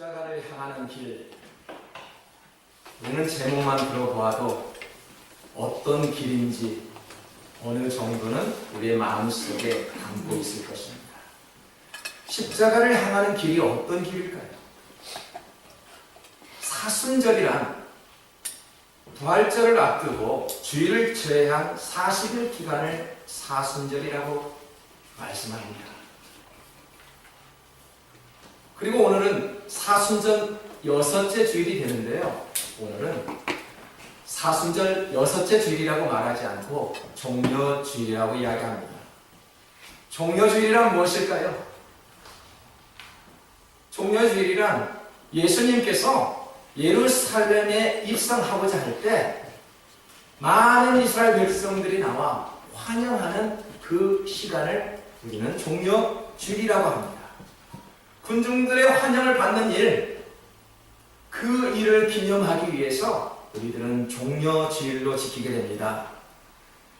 십자가를 향하는 길. 우리는 제목만 들어보아도 어떤 길인지 어느 정도는 우리의 마음속에 담고 있을 것입니다. 십자가를 향하는 길이 어떤 길일까요? 사순절이란 부활절을 앞두고 주일을 제외한 40일 기간을 사순절이라고 말씀합니다. 그리고 오늘은 사순절 6째 주일이 되는데요. 오늘은 사순절 6째 주일이라고 말하지 않고 종려주일이라고 이야기합니다. 종려주일이란 무엇일까요? 종려주일이란 예수님께서 예루살렘에 입성하고자 할 때 많은 이스라엘 백성들이 나와 환영하는 그 시간을 우리는 종려주일이라고 합니다. 군중들의 환영을 받는 일, 그 일을 기념하기 위해서 우리들은 종려주일로 지키게 됩니다.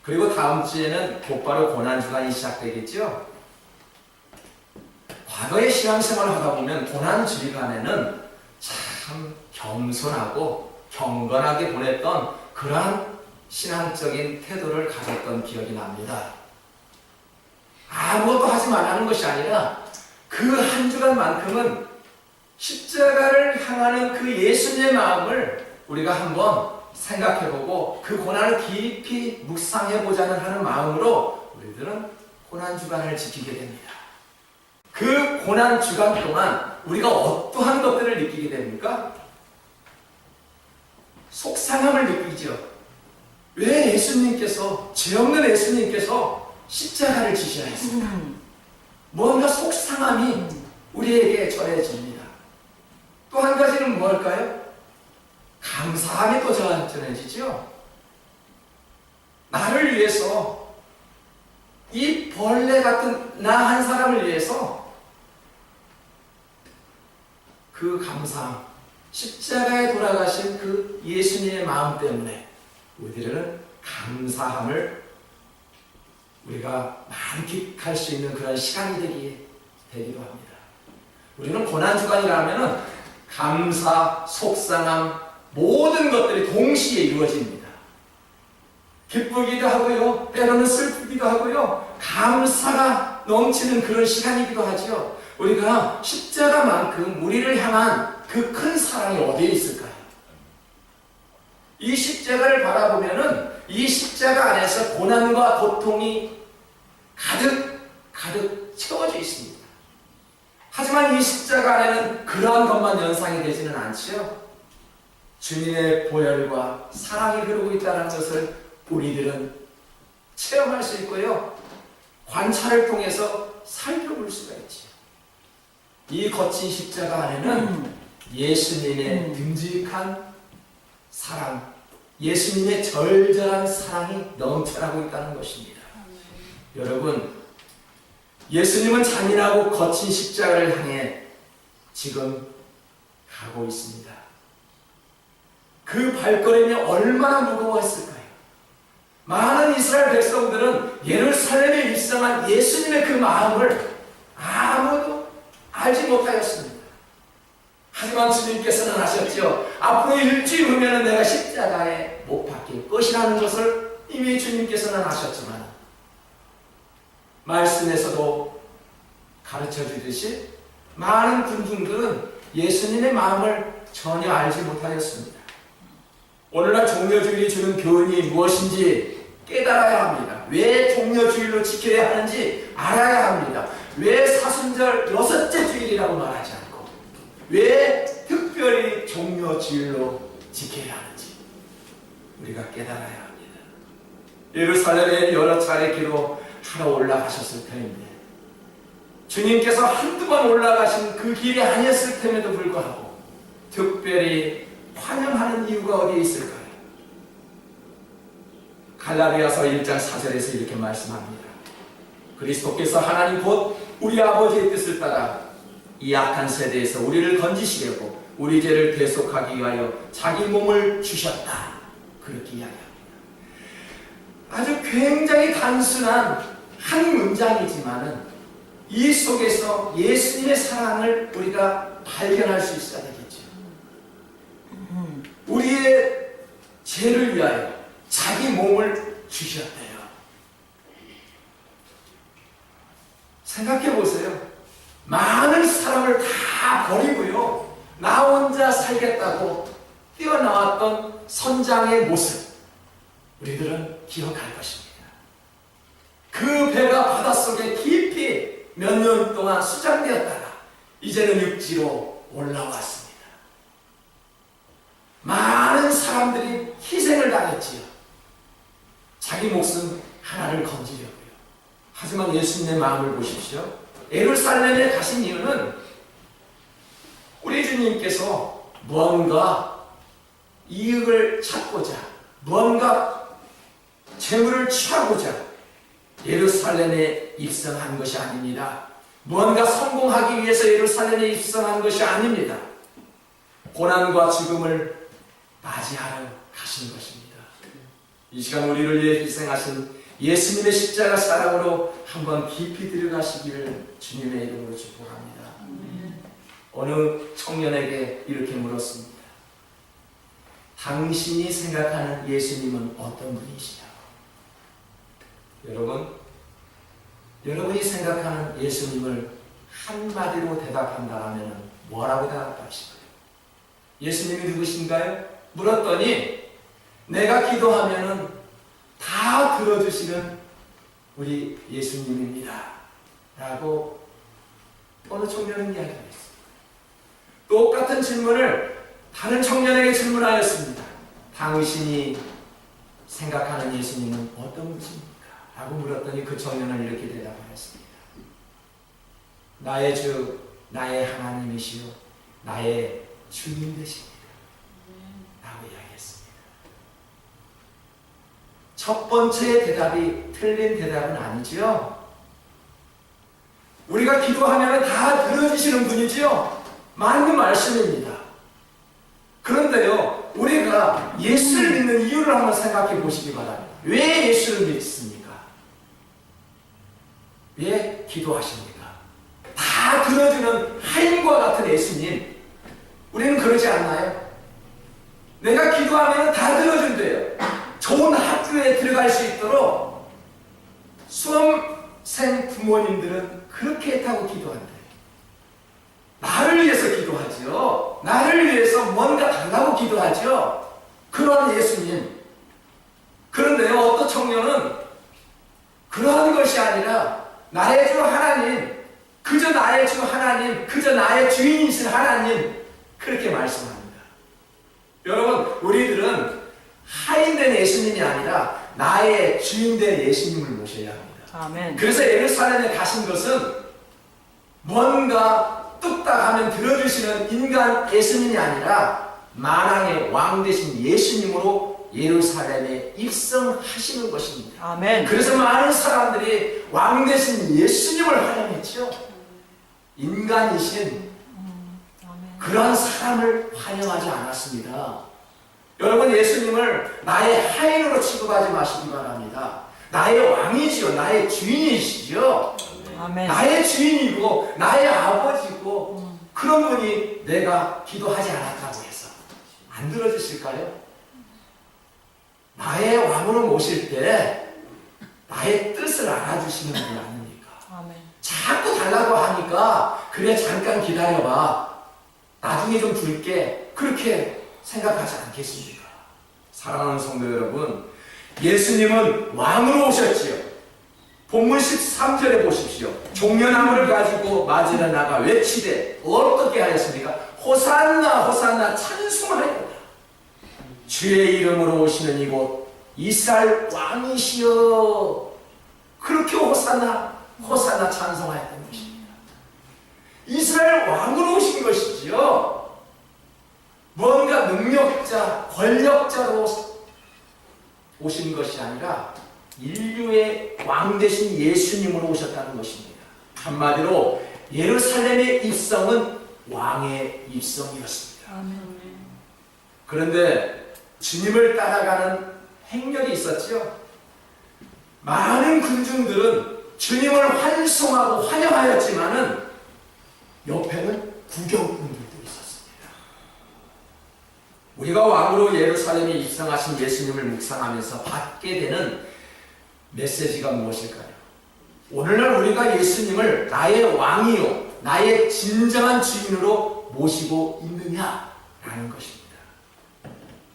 그리고 다음 주에는 곧바로 고난주간이 시작되겠죠. 과거의 신앙생활을 하다 보면 고난주간에는 참 겸손하고 경건하게 보냈던 그러한 신앙적인 태도를 가졌던 기억이 납니다. 아무것도 하지 말라는 것이 아니라 그 한 주간만큼은 십자가를 향하는 그 예수님의 마음을 우리가 한번 생각해보고 그 고난을 깊이 묵상해보자는 하는 마음으로 우리들은 고난주간을 지키게 됩니다. 그 고난주간 동안 우리가 어떠한 것들을 느끼게 됩니까? 속상함을 느끼죠. 왜 예수님께서, 죄 없는 예수님께서 십자가를 지셔야 했을까? 뭔가 속상함이 우리에게 전해집니다. 또 한 가지는 무엇일까요? 감사함이 또 전해지죠. 나를 위해서, 이 벌레 같은 나 한 사람을 위해서 그 감사함, 십자가에 돌아가신 그 예수님의 마음 때문에 우리들은 감사함을 우리가 만끽할 수 있는 그런 시간이 되기도 합니다. 우리는 고난주간이라면 감사, 속상함, 모든 것들이 동시에 이루어집니다. 기쁘기도 하고요, 때로는 슬프기도 하고요, 감사가 넘치는 그런 시간이기도 하죠. 우리가 십자가만큼 우리를 향한 그 큰 사랑이 어디에 있을까요? 이 십자가를 바라보면은 이 십자가 안에서 고난과 고통이 가득 채워져 있습니다. 하지만 이 십자가 안에는 그러한 것만 연상이 되지는 않지요. 주님의 보혈과 사랑이 흐르고 있다는 것을 우리들은 체험할 수 있고요, 관찰을 통해서 살펴볼 수가 있지요. 이 거친 십자가 안에는 예수님의 듬직한 사랑, 예수님의 절절한 사랑이 넘쳐나고 있다는 것입니다. 여러분, 예수님은 잔인하고 거친 십자가를 향해 지금 가고 있습니다. 그 발걸음이 얼마나 무거웠을까요? 많은 이스라엘 백성들은 예루살렘에 입성한 예수님의 그 마음을 아무도 알지 못하였습니다. 하지만 주님께서는 하셨죠. 앞으로 일주일 후면 내가 십자가에 못 박힐 것이라는 것을 이미 주님께서는 하셨지만 말씀에서도 가르쳐 주듯이 많은 군중들은 예수님의 마음을 전혀 알지 못하였습니다. 오늘날 종려주일이 주는 교훈이 무엇인지 깨달아야 합니다. 왜 종려주일로 지켜야 하는지 알아야 합니다. 왜 사순절 6째 주일이라고 말하지 않고 왜 특별히 종려주일로 지켜야 하는지 우리가 깨달아야 합니다. 예루살렘에 여러 차례 기도하러 올라가셨을 터인데 주님께서 한두 번 올라가신 그 길이 아니었을 템에도 불구하고 특별히 환영하는 이유가 어디에 있을까요? 갈라디아서 1장 4절에서 이렇게 말씀합니다. 그리스도께서 하나님 곧 우리 아버지의 뜻을 따라 이 악한 세대에서 우리를 건지시려고 우리 죄를 대속하기 위하여 자기 몸을 주셨다. 그렇게 이야기합니다. 아주 굉장히 단순한 한 문장이지만은 이 속에서 예수님의 사랑을 우리가 발견할 수 있어야 되겠죠. 우리의 죄를 위하여 자기 몸을 주셨대요. 생각해 보세요. 많은 사람을 다 버리고요, 나 혼자 살겠다고 뛰어나왔던 선장의 모습, 우리들은 기억할 것입니다. 그 배가 바닷속에 깊이 몇 년 동안 수장되었다가 이제는 육지로 올라왔습니다. 많은 사람들이 희생을 당했지요. 자기 목숨 하나를 건지려고요. 하지만 예수님의 마음을 보십시오. 예루살렘에 가신 이유는 우리 주님께서 무언가 이익을 찾고자, 무언가 재물을 취하고자 예루살렘에 입성한 것이 아닙니다. 무언가 성공하기 위해서 예루살렘에 입성한 것이 아닙니다. 고난과 죽음을 맞이하러 가신 것입니다. 이 시간 우리를 위해 희생하신 예수님의 십자가 사랑으로 한번 깊이 들어가시기를 주님의 이름으로 축복합니다. 어느 청년에게 이렇게 물었습니다. 당신이 생각하는 예수님은 어떤 분이시냐고. 여러분이 생각하는 예수님을 한마디로 대답한다면 뭐라고 대답하실까요? 예수님이 누구신가요? 물었더니 내가 기도하면은 다 들어주시는 우리 예수님입니다 라고 어느 청년은 이야기했습니다. 똑같은 질문을 다른 청년에게 질문하였습니다. 당신이 생각하는 예수님은 어떤 분이십니까? 라고 물었더니 그 청년은 이렇게 대답하였습니다. 나의 주, 나의 하나님이시요 나의 주님 되십니다 라고 이야기했습니다. 첫 번째 대답이 틀린 대답은 아니지요. 우리가 기도하면 다 들어주시는 분이지요. 맞는 말씀입니다. 그런데요, 우리가 예수를 믿는 이유를 한번 생각해 보시기 바랍니다. 왜 예수를 믿습니까? 왜 기도하십니까? 다 들어주는 하인과 같은 예수님, 우리는 그러지 않나요? 내가 기도하면 다 들어준대요. 좋은 학교에 들어갈 수 있도록 수험생 부모님들은 그렇게 했다고 기도한대요. 나를 위해서 기도하죠. 나를 위해서 뭔가 달라고 기도하죠. 그러한 예수님. 그런데요, 어떤 청년은 그러한 것이 아니라 나의 주 하나님, 그저 나의 주 하나님, 그저 나의 주인이신 하나님, 그렇게 말씀합니다. 여러분, 우리들은 하인된 예수님이 아니라 나의 주인된 예수님을 모셔야 합니다. 아멘. 그래서 예루살렘에 가신 것은 뭔가 뚝딱 하면 들어주시는 인간 예수님이 아니라 만왕의 왕 되신 예수님으로 예루살렘에 입성하시는 것입니다. 아멘. 그래서 많은 사람들이 왕 되신 예수님을 환영했죠. 인간이신 그런 사람을 환영하지 않았습니다. 여러분, 예수님을 나의 하인으로 취급하지 마시기 바랍니다. 나의 왕이지요. 나의 주인이시죠. 아멘. 나의 주인이고 나의 아버지고 그런 분이 내가 기도하지 않았다고 해서 안 들어주실까요? 나의 왕으로 모실 때 나의 뜻을 알아주시는 분 아닙니까? 아멘. 자꾸 달라고 하니까 그래 잠깐 기다려봐, 나중에 좀 줄게, 그렇게 생각하지 않겠습니까? 사랑하는 성도 여러분, 예수님은 왕으로 오셨지요. 본문 13절에 보십시오. 종려나무를 가지고 맞으러 나가 외치되 어떻게 하였습니까? 호산나 호산나 찬송하였다. 주의 이름으로 오시는 이곳 이스라엘 왕이시여. 그렇게 호산나 호산나 찬송하였던 것입니다. 이스라엘 왕으로 오신 것이지요. 뭔가 능력자, 권력자로 오신 것이 아니라 인류의 왕 되신 예수님으로 오셨다는 것입니다. 한마디로 예루살렘의 입성은 왕의 입성이었습니다. 아멘. 그런데 주님을 따라가는 행렬이 있었죠. 많은 군중들은 주님을 환송하고 환영하였지만은 옆에는 구경꾼들도 있었습니다. 우리가 왕으로 예루살렘에 입성하신 예수님을 묵상하면서 받게 되는 메시지가 무엇일까요? 오늘날 우리가 예수님을 나의 왕이요, 나의 진정한 주인으로 모시고 있느냐라는 것입니다.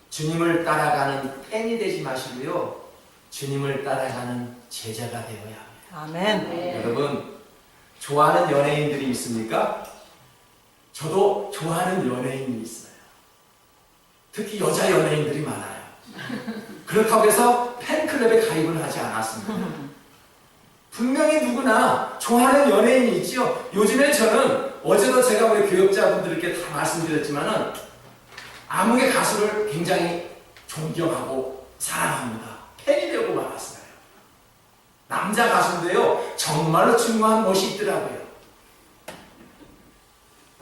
주님을 따라가는 팬이 되지 마시고요, 주님을 따라가는 제자가 되어야 합니다. 아멘. 여러분, 좋아하는 연예인들이 있습니까? 저도 좋아하는 연예인이 있어요. 특히 여자 연예인들이 많아요. 그렇다고 해서 팬클럽에 가입을 하지 않았습니다. 분명히 누구나 좋아하는 연예인이 있죠. 요즘에 저는, 어제도 제가 우리 교역자분들께 다 말씀드렸지만은, 아무개 가수를 굉장히 존경하고 사랑합니다. 팬이 되고 말았어요. 남자 가수인데요, 정말로 중요한 멋이 있더라고요.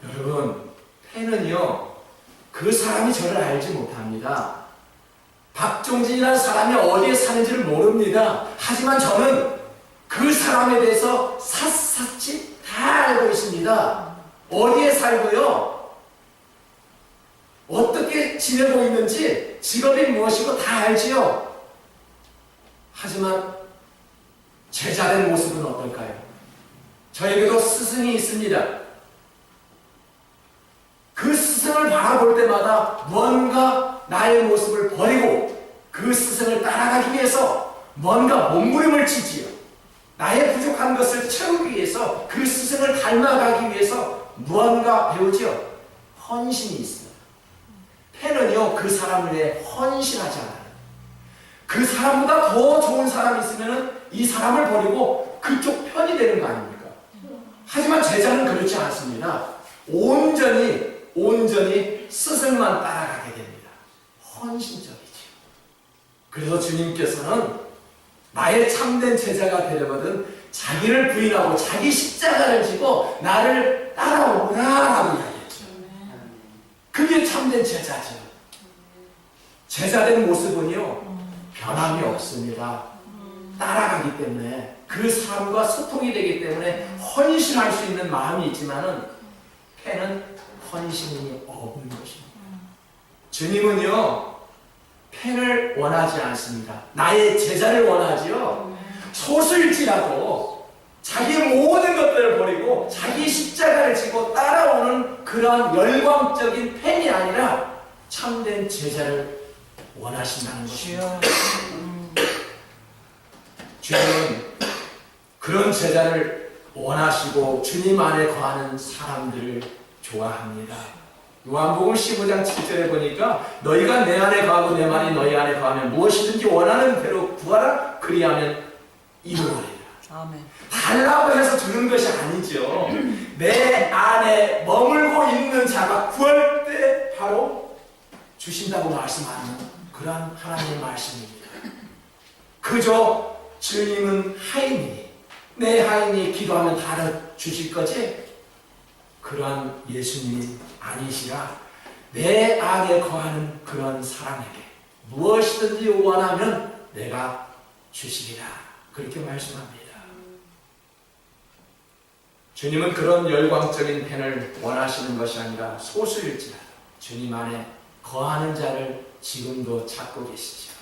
여러분, 팬은요, 그 사람이 저를 알지 못합니다. 박종진이라는 사람이 어디에 사는지를 모릅니다. 하지만 저는 그 사람에 대해서 샅샅이 다 알고 있습니다. 어디에 살고요, 어떻게 지내고 있는지, 직업이 무엇이고 다 알지요. 하지만 제자된 모습은 어떨까요? 저에게도 스승이 있습니다. 그 스승을 바라볼 때마다 뭔가 나의 모습을 버리고 그 스승을 따라가기 위해서 뭔가 몸부림을 치지요. 나의 부족한 것을 채우기 위해서, 그 스승을 닮아가기 위해서 무언가 배우지요. 헌신이 있어요. 팬은요, 그 사람을 위해 헌신하지 않아요. 그 사람보다 더 좋은 사람이 있으면 이 사람을 버리고 그쪽 편이 되는 거 아닙니까? 하지만 제자는 그렇지 않습니다. 온전히 스승만 따라가게 됩니다. 헌신적이죠. 그래서 주님께서는 나의 참된 제자가 되려거든 자기를 부인하고 자기 십자가를 지고 나를 따라오라라고 이야기했죠. 그게 참된 제자죠. 제자된 모습은요, 변함이 없습니다. 따라가기 때문에, 그 사람과 소통이 되기 때문에 헌신할 수 있는 마음이 있지만은, 팬은 헌신이 없는 것입니다. 주님은요, 팬을 원하지 않습니다. 나의 제자를 원하지요. 소수일지라도 자기의 모든 것들을 버리고 자기 십자가를 지고 따라오는 그러한 열광적인 팬이 아니라 참된 제자를 원하신다는 것입니다. 주님은 그런 제자를 원하시고 주님 안에 거하는 사람들을 좋아합니다. 요한복음 15장 7절에 보니까 너희가 내 안에 거하고 내 말이 너희 안에 거하면 무엇이든지 원하는 대로 구하라, 그리하면 이루어리라. 아멘. 달라고 해서 주는 것이 아니죠. 내 안에 머물고 있는 자가 구할 때 바로 주신다고 말씀하는 그러한 하나님의 말씀입니다. 그저 주님은 하인이, 내 하인이 기도하면 다 주실 거지? 그러한 예수님이 아니시라 내 안에 거하는 그런 사람에게 무엇이든지 원하면 내가 주시리라, 그렇게 말씀합니다. 주님은 그런 열광적인 팬을 원하시는 것이 아니라 소수일지라도 주님 안에 거하는 자를 지금도 찾고 계시죠.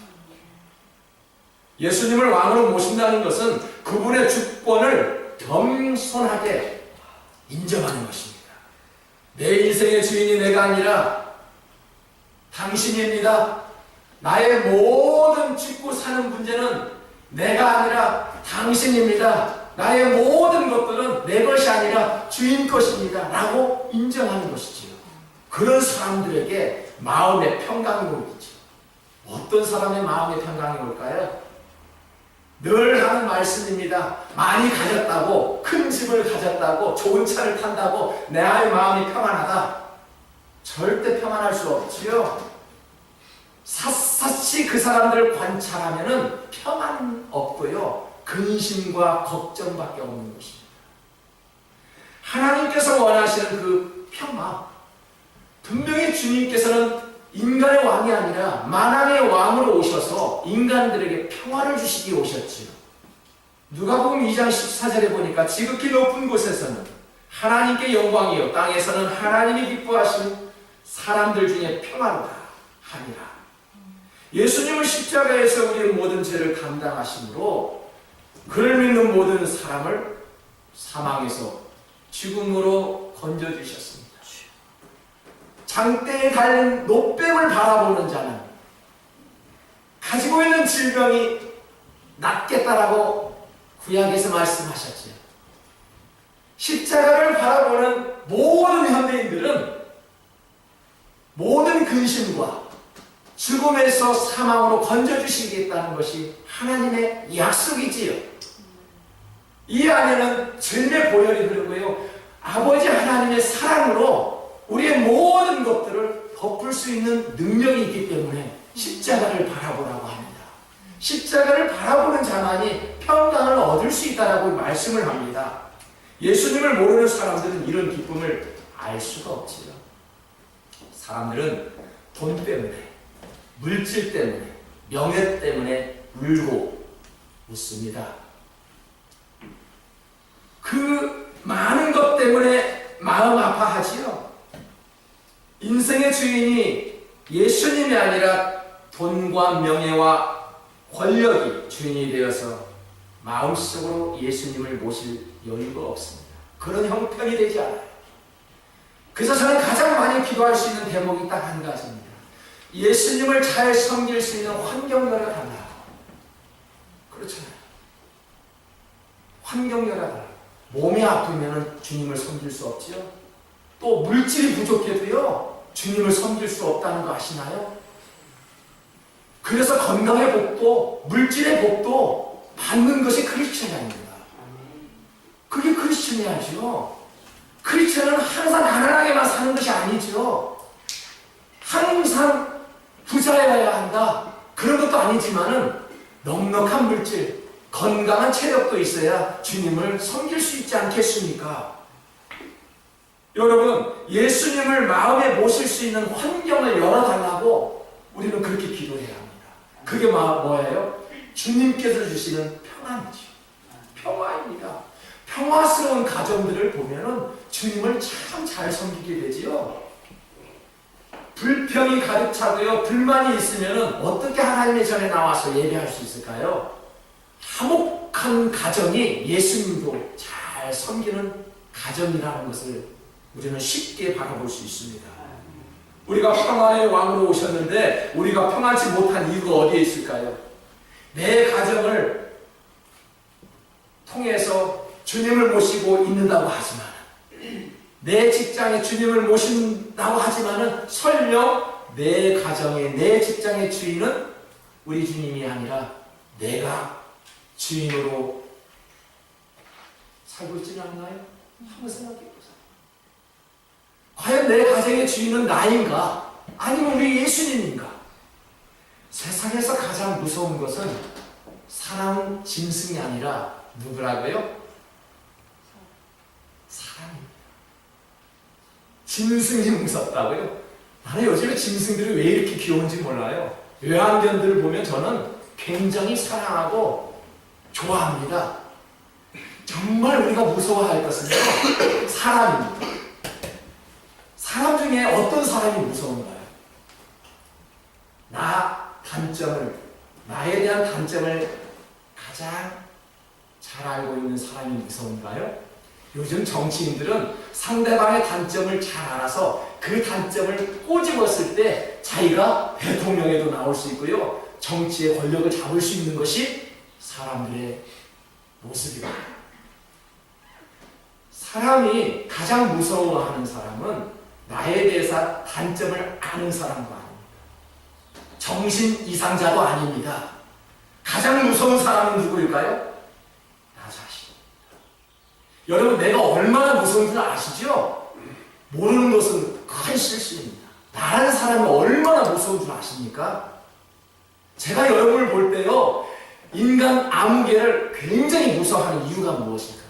예수님을 왕으로 모신다는 것은 그분의 주권을 겸손하게 인정하는 것입니다. 내 인생의 주인이 내가 아니라 당신입니다. 나의 모든 짓고 사는 문제는 내가 아니라 당신입니다. 나의 모든 것들은 내 것이 아니라 주인 것입니다 라고 인정하는 것이지요. 그런 사람들에게 마음의 평강이 오겠죠. 어떤 사람의 마음의 평강이 올까요? 늘 하는 말씀입니다. 많이 가졌다고, 큰 집을 가졌다고, 좋은 차를 탄다고 내 마음이 평안하다. 절대 평안할 수 없지요. 샅샅이 그 사람들을 관찰하면은 평안 없고요, 근심과 걱정밖에 없는 것입니다. 하나님께서 원하시는 그 평화, 분명히 주님께서는 인간의 왕이 아니라 만왕의 왕으로 오셔서 인간들에게 평화를 주시기 오셨지요. 누가복음 2장 14절에 보니까 지극히 높은 곳에서는 하나님께 영광이요 땅에서는 하나님이 기뻐하시는 사람들 중에 평안하다 하니라. 예수님은 십자가에서 우리의 모든 죄를 감당하심으로 그를 믿는 모든 사람을 사망에서 죽음으로 건져주셨습니다. 장대에 달린 노뱀을 바라보는 자는 가지고 있는 질병이 낫겠다라고 구약에서 말씀하셨죠. 십자가를 바라보는 모든 현대인들은 모든 근심과 죽음에서 사망으로 건져주시겠다는 것이 하나님의 약속이지요. 이 안에는 죄의 보혈이 흐르고요, 아버지 하나님의 사랑으로 우리의 모든 것들을 덮을 수 있는 능력이 있기 때문에 십자가를 바라보라고 합니다. 십자가를 바라보는 자만이 평강을 얻을 수 있다라고 말씀을 합니다. 예수님을 모르는 사람들은 이런 기쁨을 알 수가 없지요. 사람들은 돈 때문에, 물질 때문에, 명예 때문에 울고 웃습니다. 그 많은 것 때문에 마음 아파하지요. 인생의 주인이 예수님이 아니라 돈과 명예와 권력이 주인이 되어서 마음속으로 예수님을 모실 여유가 없습니다. 그런 형편이 되지 않아요. 그래서 저는 가장 많이 기도할 수 있는 대목이 딱 한 가지입니다. 예수님을 잘 섬길 수 있는 환경열을 달라고. 그렇잖아요. 환경열을 달라고. 몸이 아프면 주님을 섬길 수 없지요. 또 물질이 부족해도요, 주님을 섬길 수 없다는 거 아시나요? 그래서 건강의 복도, 물질의 복도 받는 것이 크리스천입니다. 그게 크리스천이야죠. 크리스천은 항상 가난하게만 사는 것이 아니죠. 항상 부자여야 한다, 그런 것도 아니지만은 넉넉한 물질, 건강한 체력도 있어야 주님을 섬길 수 있지 않겠습니까? 여러분, 예수님을 마음에 모실 수 있는 환경을 열어달라고 우리는 그렇게 기도해야 합니다. 그게 뭐예요? 주님께서 주시는 평안이죠. 평화입니다. 평화스러운 가정들을 보면은 주님을 참 잘 섬기게 되지요. 불평이 가득 차고요, 불만이 있으면은 어떻게 하나님의 전에 나와서 예배할 수 있을까요? 화목한 가정이 예수님도 잘 섬기는 가정이라는 것을 우리는 쉽게 바라볼 수 있습니다. 우리가 평화의 왕으로 오셨는데 우리가 평하지 못한 이유가 어디에 있을까요? 내 가정을 통해서 주님을 모시고 있는다고 하지만, 내 직장에 주님을 모신다고 하지만은 설령 내 가정의, 내 직장의 주인은 우리 주님이 아니라 내가 주인으로 살고 있지는 않나요? 한번 생각해 보세요. 과연 내 가정의 주인은 나인가? 아니면 우리 예수님인가? 세상에서 가장 무서운 것은 사람 짐승이 아니라 누구라고요? 사람입니다. 짐승이 무섭다고요? 나는 요즘에 짐승들이 왜 이렇게 귀여운지 몰라요. 외환견들을 보면 저는 굉장히 사랑하고 좋아합니다. 정말 우리가 무서워할 것은요, 사람입니다. 사람 중에 어떤 사람이 무서운가요? 나에 대한 단점을 가장 잘 알고 있는 사람이 무서운가요? 요즘 정치인들은 상대방의 단점을 잘 알아서 그 단점을 꼬집었을 때 자기가 대통령에도 나올 수 있고요, 정치의 권력을 잡을 수 있는 것이 사람들의 모습입니다. 사람이 가장 무서워하는 사람은 나에 대해서 단점을 아는 사람도 아닙니다. 정신 이상자도 아닙니다. 가장 무서운 사람은 누구일까요? 나 자신입니다. 여러분, 내가 얼마나 무서운 줄 아시죠? 모르는 것은 큰 실수입니다. 나라는 사람이 얼마나 무서운 줄 아십니까? 제가 여러분을 볼 때요, 인간 아무개를 굉장히 무서워하는 이유가 무엇일까요?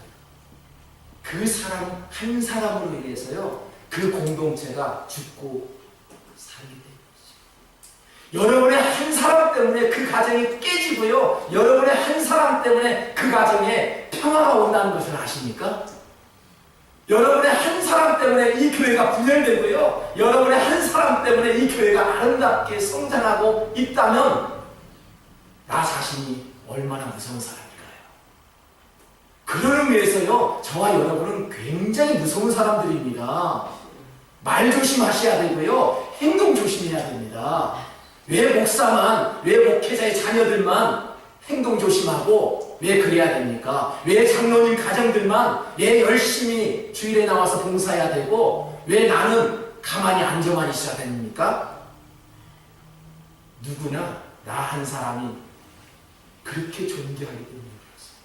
그 사람 한 사람으로 인해서요, 그 공동체가 죽고 살게 되는 거죠. 여러분의 한 사람 때문에 그 가정이 깨지고요, 여러분의 한 사람 때문에 그 가정에 평화가 온다는 것을 아십니까? 여러분의 한 사람 때문에 이 교회가 분열되고요. 여러분의 한 사람 때문에 이 교회가 아름답게 성장하고 있다면 나 자신이 얼마나 무서운 사람일까요? 그런 의미에서요, 저와 여러분은 굉장히 무서운 사람들입니다. 말 조심하셔야 되고요, 행동 조심해야 됩니다. 왜 목사만, 왜 목회자의 자녀들만 행동 조심하고 왜 그래야 됩니까? 왜 장로님 가정들만 왜 열심히 주일에 나와서 봉사해야 되고 왜 나는 가만히 앉아만 있어야 됩니까? 누구나 나 한 사람이 그렇게 존귀하기 때문에 그렇습니다.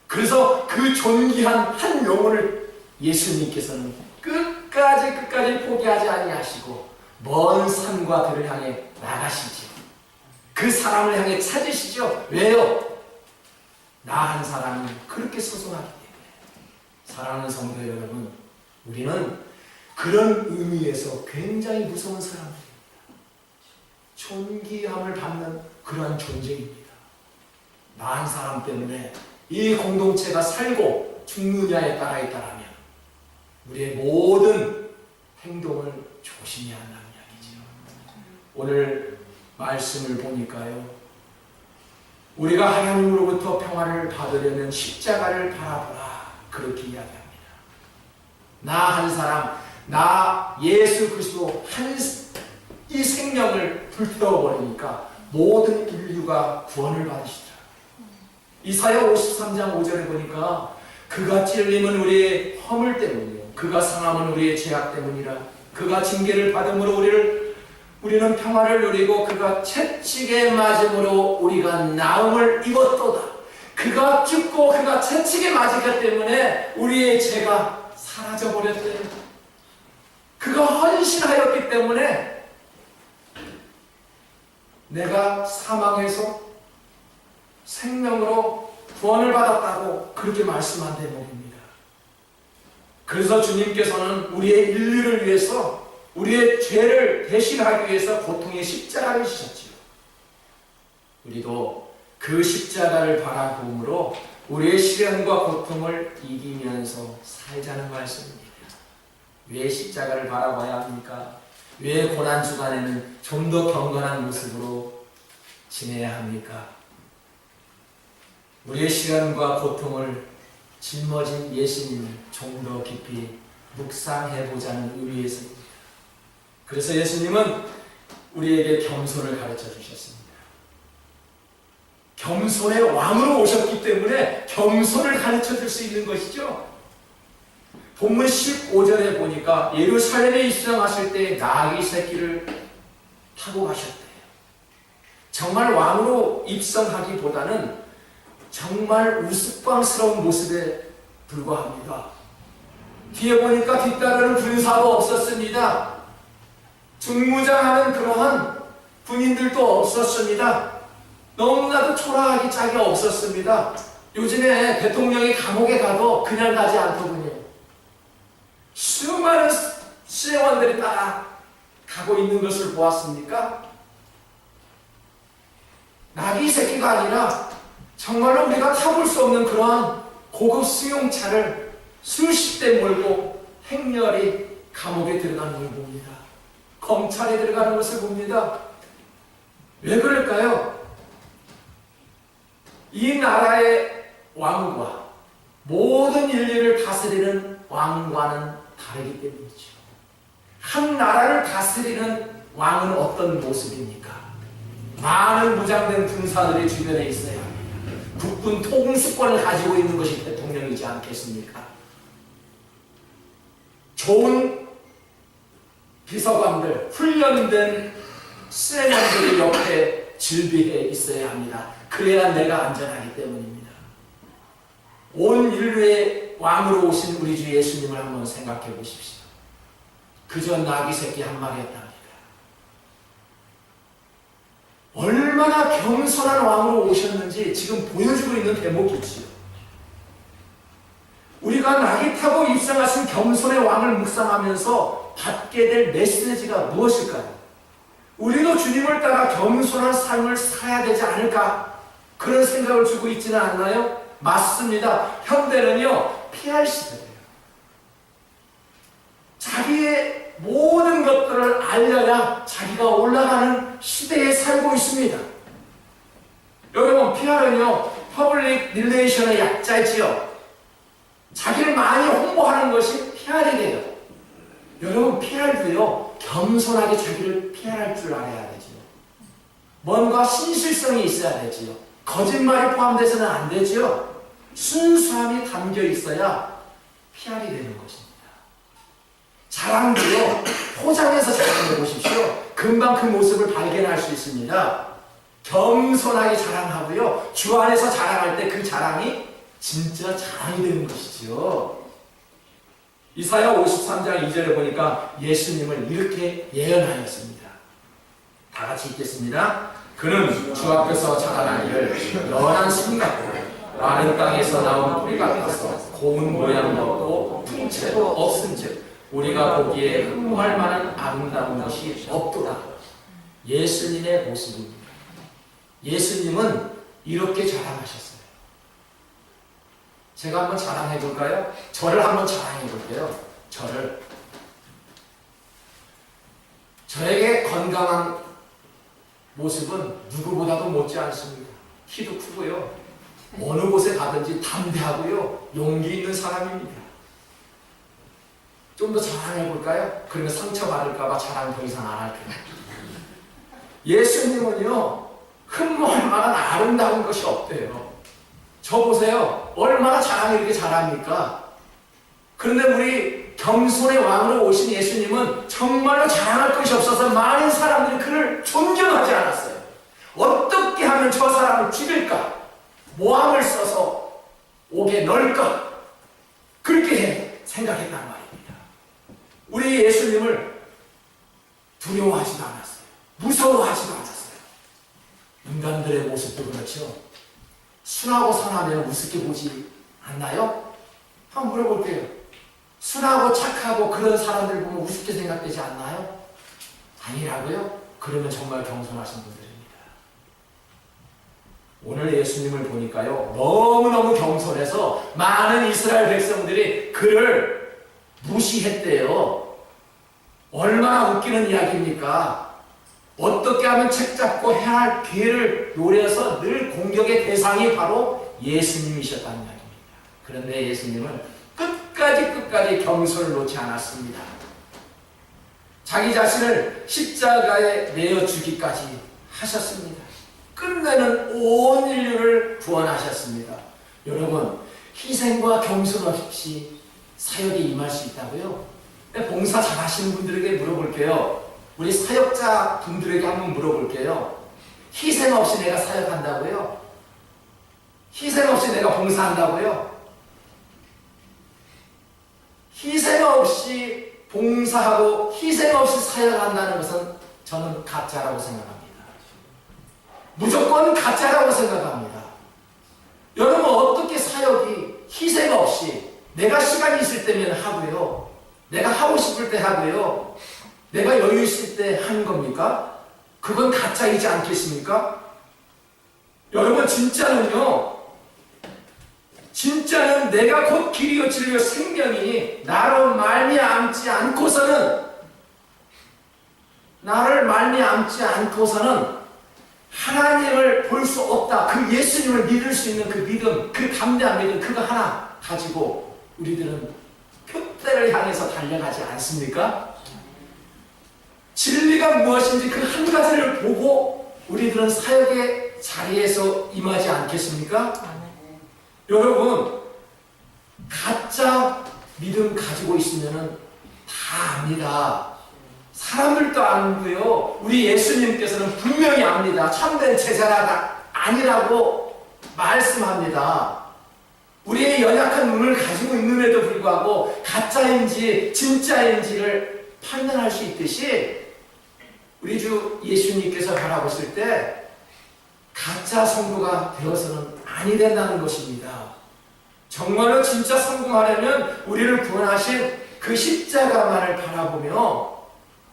그래서 그 존귀한 한 영혼을 예수님께서는 끝까지 포기하지 아니하시고 먼 산과 들을 향해 나가시죠. 그 사람을 향해 찾으시죠. 왜요? 나 한 사람이 그렇게 소중하기 때문에. 사랑하는 성도 여러분, 우리는 그런 의미에서 굉장히 무서운 사람들입니다. 존귀함을 받는 그러한 존재입니다. 나 한 사람 때문에 이 공동체가 살고 죽느냐에 따라 있다라면 우리의 모든 행동을 조심해야 한다는 이야기죠. 오늘 말씀을 보니까요, 우리가 하나님으로부터 평화를 받으려면 십자가를 바라보라, 그렇게 이야기합니다. 나 한 사람, 나 예수 그리스도 이 생명을 불태워버리니까 모든 인류가 구원을 받으시더라. 이사야 53장 5절에 보니까 그가 찔림은 우리의 허물 때문이요 그가 상함은 우리의 죄악 때문이라. 그가 징계를 받음으로 우리는 평화를 누리고 그가 채찍에 맞음으로 우리가 나음을 입었도다. 그가 죽고 그가 채찍에 맞았기 때문에 우리의 죄가 사라져버렸대요. 그가 헌신하였기 때문에 내가 사망에서 생명으로 구원을 받았다고 그렇게 말씀한 대목입니다. 그래서 주님께서는 우리의 인류를 위해서 우리의 죄를 대신하기 위해서 고통의 십자가를 지셨지요. 우리도 그 십자가를 바라보므로 우리의 시련과 고통을 이기면서 살자는 말씀입니다. 왜 십자가를 바라봐야 합니까? 왜 고난주간에는 좀 더 경건한 모습으로 지내야 합니까? 우리의 시련과 고통을 짊어진 예수님을 좀 더 깊이 묵상해보자는 의미에서입니다. 그래서 예수님은 우리에게 겸손을 가르쳐 주셨습니다. 겸손의 왕으로 오셨기 때문에 겸손을 가르쳐 줄 수 있는 것이죠. 본문 15절에 보니까 예루살렘에 입성하실 때 나귀 새끼를 타고 가셨대요. 정말 왕으로 입성하기보다는 정말 우스꽝스러운 모습에 불과합니다. 뒤에 보니까 뒤따르는 군사도 없었습니다. 중무장하는 그러한 군인들도 없었습니다. 너무나도 초라하기 짝이 없었습니다. 요즘에 대통령이 감옥에 가도 그냥 가지 않더군요. 수많은 수행원들이 딱 가고 있는 것을 보았습니까? 나귀 새끼가 아니라 정말로 우리가 타볼 수 없는 그러한 고급 승용차를 수십 대 몰고 행렬히 감옥에 들어가는 걸 봅니다. 검찰에 들어가는 것을 봅니다. 왜 그럴까요? 이 나라의 왕과 모든 인류를 다스리는 왕과는 다르기 때문이죠. 한 나라를 다스리는 왕은 어떤 모습입니까? 많은 무장된 군사들이 주변에 있어야 합니다. 국군 통수권을 가지고 있는 것이 대통령이지 않겠습니까? 좋은 비서관들, 훈련된 수행원들이 옆에 즐비해 있어야 합니다. 그래야 내가 안전하기 때문입니다. 온 인류의 왕으로 오신 우리 주 예수님을 한번 생각해 보십시오. 그저 나귀 새끼 한 마리였답니다. 얼마나 겸손한 왕으로 오셨는지 지금 보여주고 있는 대목이지요. 우리가 나귀 타고 입성하신 겸손의 왕을 묵상하면서 받게 될 메시지가 무엇일까요? 우리도 주님을 따라 겸손한 삶을 살아야 되지 않을까? 그런 생각을 주고 있지는 않나요? 맞습니다. 현대는요, 피할 시대예요. 자기의 모든 것들을 알려야 자기가 올라가는 시대에 살고 있습니다. 여러분, PR은요, 퍼블릭 릴레이션의 약자지요. 자기를 많이 홍보하는 것이 PR이래요. 여러분, PR도요, 겸손하게 자기를 PR할 줄 알아야 되지요. 뭔가 신실성이 있어야 되지요. 거짓말이 포함돼서는 안 되지요. 순수함이 담겨 있어야 PR이 되는 것입니다. 자랑도요, 포장해서 자랑해 보십시오. 금방 그 모습을 발견할 수 있습니다. 겸손하게 자랑하고요, 주 안에서 자랑할 때 그 자랑이 진짜 자랑이 되는 것이죠. 이사야 53장 2절에 보니까 예수님을 이렇게 예언하였습니다. 다 같이 읽겠습니다. 그는 주 앞에서 자라나기를 연한 심 같고 마른 땅에서 나온 뿌리 같아서 고운 모양도 없고 풍채도 없은즉 우리가 보기에 흠모할 만한 아름다운 것이 없도다. 예수님의 모습입니다. 예수님은 이렇게 자랑하셨어요. 제가 한번 자랑해 볼까요? 저를 한번 자랑해 볼게요. 저에게 건강한 모습은 누구보다도 못지 않습니다. 키도 크고요. 어느 곳에 가든지 담대하고요. 용기 있는 사람입니다. 좀 더 자랑해 볼까요? 그러면 상처받을까봐 자랑 더 이상 안 할게요. 예수님은요, 흠모할 만한 아름다운 것이 없대요. 저 보세요. 얼마나 자랑이 이렇게 잘합니까? 그런데 우리 겸손의 왕으로 오신 예수님은 정말로 자랑할 것이 없어서 많은 사람들이 그를 존경하지 않았어요. 어떻게 하면 저 사람을 죽일까? 모함을 써서 옥에 넣을까? 그렇게 생각했단 말입니다. 우리 예수님을 두려워하지도 않았어요. 무서워하지도 않았어요. 인간들의 모습도 그렇죠. 순하고 선하면 우습게 보지 않나요? 한번 물어볼게요. 순하고 착하고 그런 사람들 보면 우습게 생각되지 않나요? 아니라고요? 그러면 정말 겸손하신 분들입니다. 오늘 예수님을 보니까요, 너무너무 겸손해서 많은 이스라엘 백성들이 그를 무시했대요. 얼마나 웃기는 이야기입니까? 어떻게 하면 책잡고 해야 할 기회를 노려서 늘 공격의 대상이 바로 예수님이셨다는 이야기입니다. 그런데 예수님은 끝까지 겸손을 놓지 않았습니다. 자기 자신을 십자가에 내어 주기까지 하셨습니다. 끝내는 온 인류를 구원하셨습니다. 여러분, 희생과 겸손 없이 사역에 임할 수 있다고요? 봉사 잘하시는 분들에게 물어볼게요. 우리 사역자 분들에게 한번 물어볼게요. 희생 없이 내가 사역한다고요? 희생 없이 내가 봉사한다고요? 희생 없이 봉사하고 희생 없이 사역한다는 것은 저는 가짜라고 생각합니다. 무조건 가짜라고 생각합니다. 여러분, 어떻게 사역이 희생 없이 내가 시간이 있을 때면 하고요, 내가 하고 싶을 때 하고요, 내가 여유 있을 때 하는 겁니까? 그건 가짜이지 않겠습니까? 여러분, 진짜는 내가 곧 길이요 진리요 생명이니 나를 말미암지 않고서는 하나님을 볼 수 없다. 그 예수님을 믿을 수 있는 그 믿음, 그 담대한 믿음, 그거 하나 가지고 우리들은 표대를 향해서 달려가지 않습니까? 진리가 무엇인지 그 한 가지를 보고 우리들은 사역의 자리에서 임하지 않겠습니까? 여러분, 가짜 믿음 가지고 있으면 다 압니다. 사람들도 알고요. 우리 예수님께서는 분명히 압니다. 참된 제자가 아니라고 말씀합니다. 우리의 연약한 눈을 가지고 있는데도 불구하고 가짜인지 진짜인지를 판단할 수 있듯이 우리 주 예수님께서 바라보실 때 가짜 성도가 되어서는 아니 된다는 것입니다. 정말로 진짜 성공하려면 우리를 구원하신 그 십자가만을 바라보며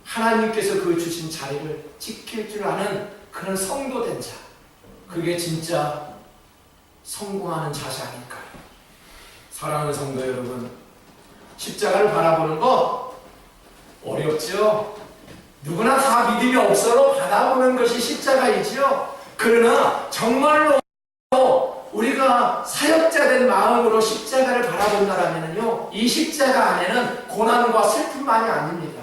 하나님께서 그 주신 자리를 지킬 줄 아는 그런 성도된 자, 그게 진짜 성공하는 자세 아닐까요? 사랑하는 성도 여러분, 십자가를 바라보는 거 어렵죠? 누구나 다 믿음이 없어도 받아보는 것이 십자가이지요. 그러나 정말로 우리가 사역자된 마음으로 십자가를 바라본다라면요, 이 십자가 안에는 고난과 슬픔만이 아닙니다.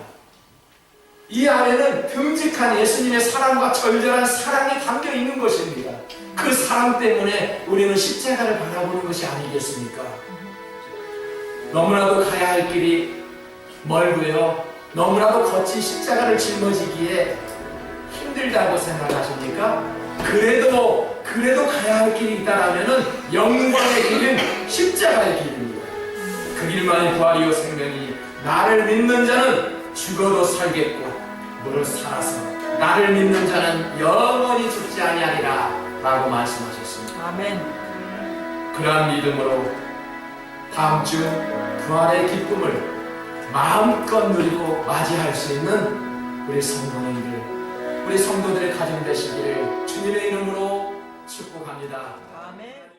이 안에는 듬직한 예수님의 사랑과 절절한 사랑이 담겨 있는 것입니다. 그 사랑 때문에 우리는 십자가를 바라보는 것이 아니겠습니까? 너무나도 가야 할 길이 멀고요, 너무나도 거친 십자가를 짊어지기에 힘들다고 생각하십니까? 그래도 가야 할 길이 있다라면은 영광의 길은 십자가의 길입니다. 그 길만이 부활이요 생명이니 나를 믿는 자는 죽어도 살겠고 무릇 살아서 나를 믿는 자는 영원히 죽지 아니하리라 라고 말씀하셨습니다. 아멘. 그러한 믿음으로 다음 주 부활의 기쁨을 마음껏 누리고 맞이할 수 있는 우리 성도님들, 우리 성도들의 가정 되시기를 주님의 이름으로 축복합니다. 아멘.